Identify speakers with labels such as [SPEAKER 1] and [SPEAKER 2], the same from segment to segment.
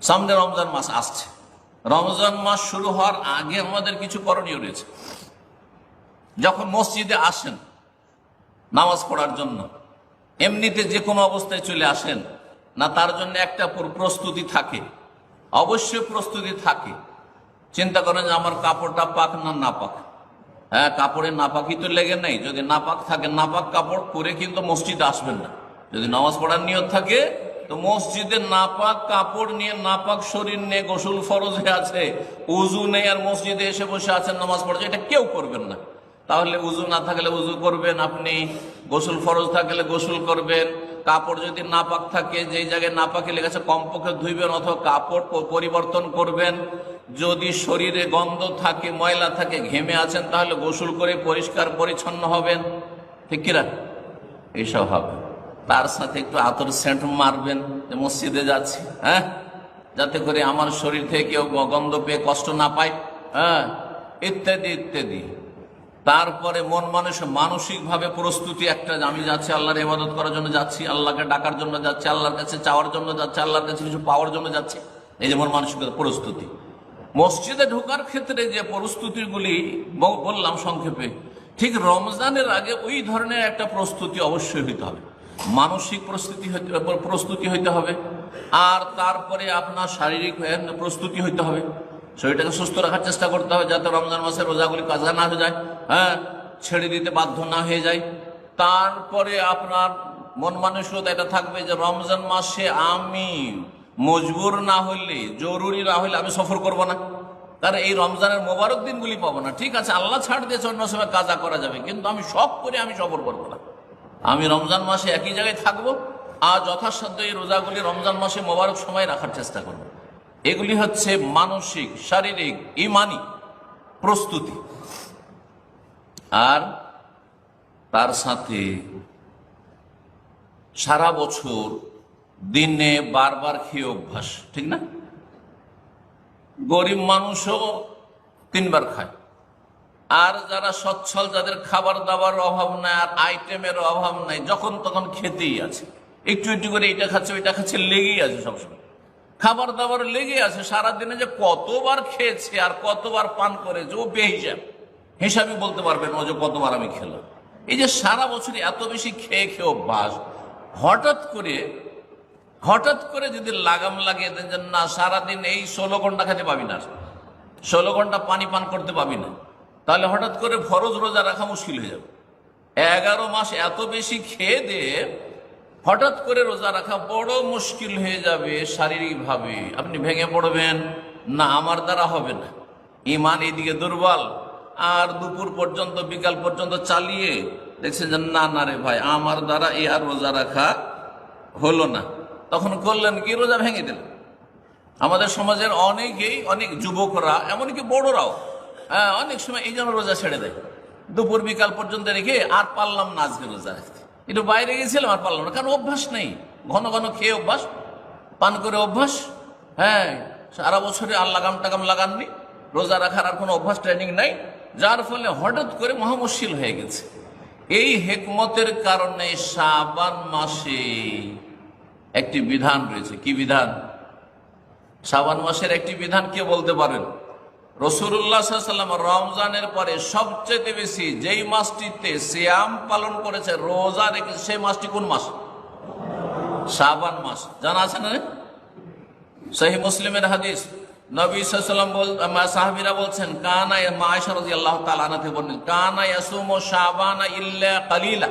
[SPEAKER 1] সামনে রমজান মাস আসছে। রমজান মাস শুরু হওয়ার আগে আমাদের কিছু করণীয় রয়েছে। যখন মসজিদে আসেন নামাজ পড়ার জন্য, এমনিতে যে কোনো অবস্থায় চলে আসেন না, তার জন্য একটা প্রস্তুতি থাকে, অবশ্যই প্রস্তুতি থাকে। চিন্তা করেন যে আমার কাপড়টা পাক না না পাক। হ্যাঁ, কাপড়ে নাপাকি তো লেগে নেই। যদি নাপাক থাকে, নাপাক কাপড় পরে কিন্তু মসজিদে আসবেন না। যদি নামাজ পড়ার নিয়ত থাকে তো মসজিদে নাপাক কাপড় নিয়ে, নাপাক শরীর নিয়ে, গোসল ফরজ হয়ে আছে, উজু নেই, আর মসজিদে এসে বসে আছেন নামাজ পড়ছে, এটা কেউ করবেন না। তাহলে উজু না থাকলে উজু করবেন আপনি, গোসল ফরজ থাকলে গোসল করবেন। কাপড় যদি নাপাক থাকে, যেই জায়গায় নাপাকে লেগেছে কমপক্ষে ধুইবেন অথবা কাপড় পরিবর্তন করবেন। যদি শরীরে গন্ধ থাকে, ময়লা থাকে, ঘেমে আছেন, তাহলে গোসল করে পরিষ্কার পরিচ্ছন্ন হবেন। ঠিক কিনা? এইসব হবে। তার সাথে একটু আতর সেন্ট মারবেন যে মসজিদে যাচ্ছি, হ্যাঁ, যাতে করে আমার শরীর থেকে কেউ গন্ধ পেয়ে কষ্ট না পায়, হ্যাঁ, ইত্যাদি ইত্যাদি। তারপরে মন মানসিকভাবে প্রস্তুতি একটা, আমি যাচ্ছি আল্লাহর ইবাদত করার জন্য যাচ্ছি, আল্লাহকে ডাকার জন্য যাচ্ছি, আল্লাহর কাছে চাওয়ার জন্য যাচ্ছি, আল্লাহর কাছে কিছু পাওয়ার জন্য যাচ্ছি। এই যে মন মানসিকতা প্রস্তুতি। মসজিদে ঢোকার ক্ষেত্রে যে প্রস্তুতিগুলি বললাম সংক্ষেপে, ঠিক রমজানের আগে ওই ধরনের একটা প্রস্তুতি অবশ্যই হইতে হবে। মানসিক প্রস্তুতি হইতে হবে, আর তারপরে আপনার শারীরিক প্রস্তুতি হইতে হবে। শরীরটাকে সুস্থ রাখার চেষ্টা করতে হবে যাতে রমজান মাসের রোজাগুলি কাজা না হয়ে যায়, হ্যাঁ, ছেড়ে দিতে বাধ্য না হয়ে যায়। তারপরে আপনার মন মানসিকতা এটা থাকবে যে রমজান মাসে আমি মজবুর না হইলে, জরুরি না হইলে আমি সফর করব না। কারণ এই রমজানের মোবারক দিনগুলি পাবো না। ঠিক আছে, আল্লাহ ছাড় দিয়েছে, অন্য সময় কাজা করা যাবে, কিন্তু আমি শখ করে আমি সফর করবো না। আমি রমজান মাসে একই জায়গায় থাকবো, আর যথাসাধ্য এই রোজাগুলি রমজান মাসে মোবারক সময় রাখার চেষ্টা করবো। এগুলি হচ্ছে মানসিক, শারীরিক, ইমানি প্রস্তুতি। আর তার সাথে সারা বছর দিনে বারবার খেয়ে অভ্যাস, ঠিক না? গরিব মানুষও 3 বার খায়, আর যারা সচ্ছল, যাদের খাবার দাবার অভাব নাই আর আইটেমের অভাব নাই, যখন তখন খেতেই আছে, একটু একটু করে এটা খাচ্ছে ওইটা খাচ্ছে, লেগেই আছে, সবসময় খাবার দাবার লেগে আছে। সারাদিনে যে কতবার খেয়েছে আর কতবার পান করেছে ও বেহিসাব, হিসাবই বলতে পারবেন ও যে কতবার আমি খেলাম। এই যে সারা বছর এত বেশি খেয়ে খেয়ে অভ্যাস, হঠাৎ করে যদি লাগাম লাগিয়ে দেন যে না, সারাদিন এই 16 ঘন্টা খেতে পাবি না, 16 ঘন্টা পানি পান করতে পাবি না, তাহলে হঠাৎ করে ফরজ রোজা রাখা মুশকিল হয়ে যাবে। 11 মাস এত বেশি খেয়ে দিয়ে হঠাৎ করে রোজা রাখা বড় মুশকিল হয়ে যাবে। শারীরিকভাবে আপনি ভেঙে পড়বেন, না আমার দ্বারা হবে না, ইমান এদিকে দুর্বল, আর দুপুর পর্যন্ত বিকাল পর্যন্ত চালিয়ে দেখছেন যে না না রে ভাই, আমার দ্বারা এই আর রোজা রাখা হলো না। তখন করলেন কি, রোজা ভেঙে দিলেন। আমাদের সমাজের অনেকেই, অনেক যুবকরা, এমনকি বড়রাও, অনেক সময় এই জন্য রোজা ছেড়ে দেয়, দুপুর বিকাল পর্যন্ত রেখে আর পারলাম না আজকে রোজা রাখতে, একটু বাইরে গেছিলাম আর পারলাম না, কারণ অভ্যাস নেই। ঘন ঘন খেয়ে অভ্যাস, পান করে অভ্যাস, হ্যাঁ, সারা বছরে আর লাগাম টাগাম লাগাননি, রোজা রাখার আর কোনো অভ্যাস ট্রেনিং নাই, যার ফলে হঠাৎ করে মহা মুশকিল হয়ে গেছে। এই হিকমতের কারণে শাবান মাসে একটি বিধান রয়েছে। কি বিধান? শাবান মাসের একটি বিধান কে বলতে পারেন? রাসূলুল্লাহ সাল্লাল্লাহু আলাইহি ওয়াসাল্লাম রমজানের পরে সবচেয়ে বেশি যেই মাসটিতে সিয়াম পালন করেছে, রোজা রেখেছে, সেই মাসটি কোন মাস? শাবান মাস। জানা আছে না? সহিহ মুসলিমের হাদিস, নবী সাল্লাল্লাহু আলাইহি ওয়াসাল্লাম, সাহাবীরা বলছেন, কানা, মা আয়েশা রাদিয়াল্লাহু তাআলা আনহা থেকে বলেন, কানা ইয়াসুমু শাবানা ইল্লা কালিলা,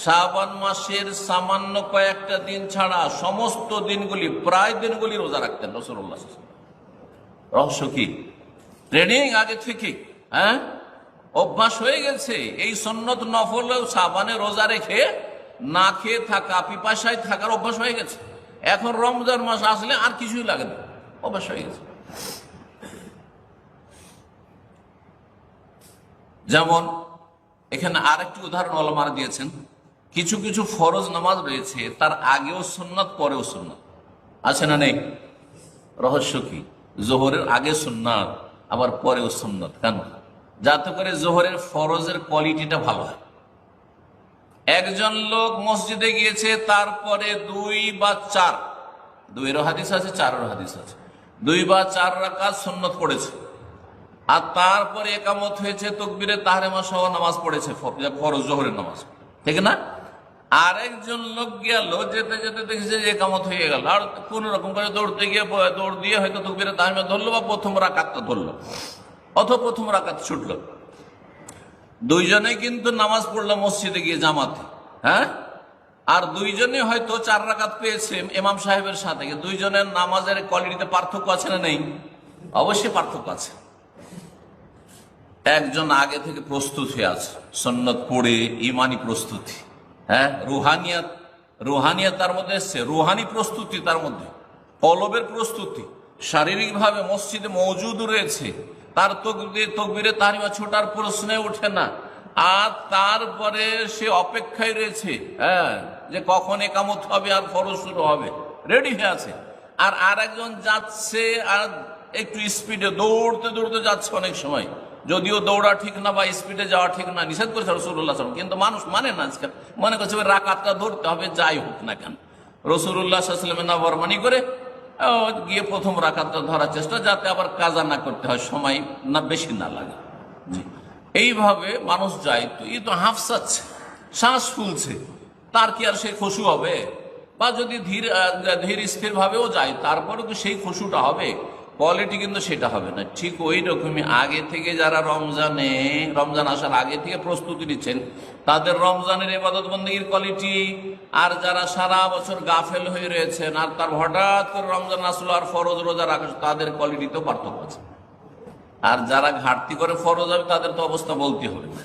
[SPEAKER 1] শাবান মাসের সামান্য কয়েকটা দিন ছাড়া সমস্ত দিনগুলি, প্রায় দিনগুলি রোজা রাখতেন রাসূলুল্লাহ সাল্লাল্লাহু আলাইহি ওয়াসাল্লাম। রহস্য কি? ট্রেনিং আগে থেকে, হ্যাঁ, অভ্যাস হয়ে গেছে। এই সুন্নত নফলেও শাবানে রোজা রেখে না খেয়ে থাকা, পিপাসায় থাকার অভ্যাস হয়ে গেছে। এখন রমজান মাস আসলে আর কিছুই লাগে না, অভ্যাস হয়ে গেছে। যেমন এখানে আরেকটি উদাহরণ ওলামারা দিয়েছেন, কিছু কিছু ফরজ নামাজ রয়েছে, তার আগেও সুন্নাত, পরেও সুন্নাত, আছে না নেই? রহস্য কি? জোহরের আগে সুন্নাত, আবার পরেও সুন্নাত। কেন? যাতে করে জোহরের ফরজের কোয়ালিটিটা ভালো হয়। একজন লোক মসজিদে গিয়েছে, তারপরে 2 বা 4 দুইয়েরও হাদিস আছে, চারেরও হাদিস আছে। 2 বা 4 রাকাত সুন্নত পড়েছে, আর তারপরে একামত হয়েছে, তাকবীরে তাহরিমা সহ নামাজ পড়েছে, ফরজ জোহরের নামাজ, ঠিক না? আরেকজন লোক গেল, যেতে যেতে দেখেছে যে একামত হয়ে গেল, আর কোন রকম করে দৌড়তে গিয়ে দৌড় দিয়ে হয়তো তাকবীরে তাহরিমা ধরলো বা প্রথম রাকাতটা ধরলো, অথবা প্রথম রাকাত ছুটলো। দুইজনে কিন্তু নামাজ পড়লো মসজিদে গিয়ে জামাতে, হ্যাঁ, আর দুইজনে হয়তো 4 রাকাত পেয়েছে ইমাম সাহেবের সাথে। দুইজনের নামাজের কোয়ালিটিতে পার্থক্য আছে না নেই? অবশ্যই পার্থক্য আছে। একজন আগে থেকে প্রস্তুত হয়ে আছে, সুন্নত পড়ে ইমানি প্রস্তুতি, হ্যাঁ, রুহানিয়াত তার মধ্যে এসছে, রুহানি প্রস্তুতি তার মধ্যে, কলবের প্রস্তুতি, শারীরিক ভাবে মসজিদে মওজুদ রয়েছে, তার তাকবীরে তাহরিমা ছোটার প্রশ্নে ওঠে না, আর তারপরে সে অপেক্ষায় রয়েছে, হ্যাঁ, যে কখন একামত হবে আর ফরজ শুরু হবে, রেডি হয়ে আছে। আর আরেকজন যাচ্ছে, আর একটু স্পিডে দৌড়তে দৌড়তে যাচ্ছে অনেক সময়, যদিও দৌড়া ঠিক না বা স্পিডে যাওয়া ঠিক না, নিষেধ করেছে রাসূলুল্লাহ সাল্লাল্লাহু আলাইহি ওয়াসাল্লাম, কিন্তু মানুষ মানে না আজকাল, মনে করছে রাকাতটা ধরতে হবে যাই হোক না কেন। রাসূলুল্লাহ সাল্লাল্লাহু আলাইহি ওয়াসাল্লামের নাফরমানি করে গিয়ে প্রথম রাকাতটা ধরার চেষ্টা, যাতে আবার কাজা না করতে হয়, সময় না বেশি না লাগে। এইভাবে মানুষ যায়, তো এই তো হাফসাচ্ছে, শ্বাস ফুলছে, তার কি আর সেই খুশু হবে? বা যদি ধীর স্থির ভাবেও যায়, তারপরে তো সেই খুশুটা হবে, কোয়ালিটি কিন্তু সেটা হবে না। ঠিক ওই রকমই আগে থেকে যারা রমজান আসার আগে থেকে প্রস্তুতি নিচ্ছেন, তাদের রমজানের ইবাদত বন্দেগীর কোয়ালিটি, আর যারা সারা বছর গাফেল হয়ে রয়েছেন, আর তার হঠাৎ করে রমজান আসলো আর ফরজ রোজা রাখা, তাদের কোয়ালিটিতেও পার্থক্য আছে। আর যারা ঘাটতি করে ফরজ হবে, তাদের তো অবস্থা বলতে হবে না।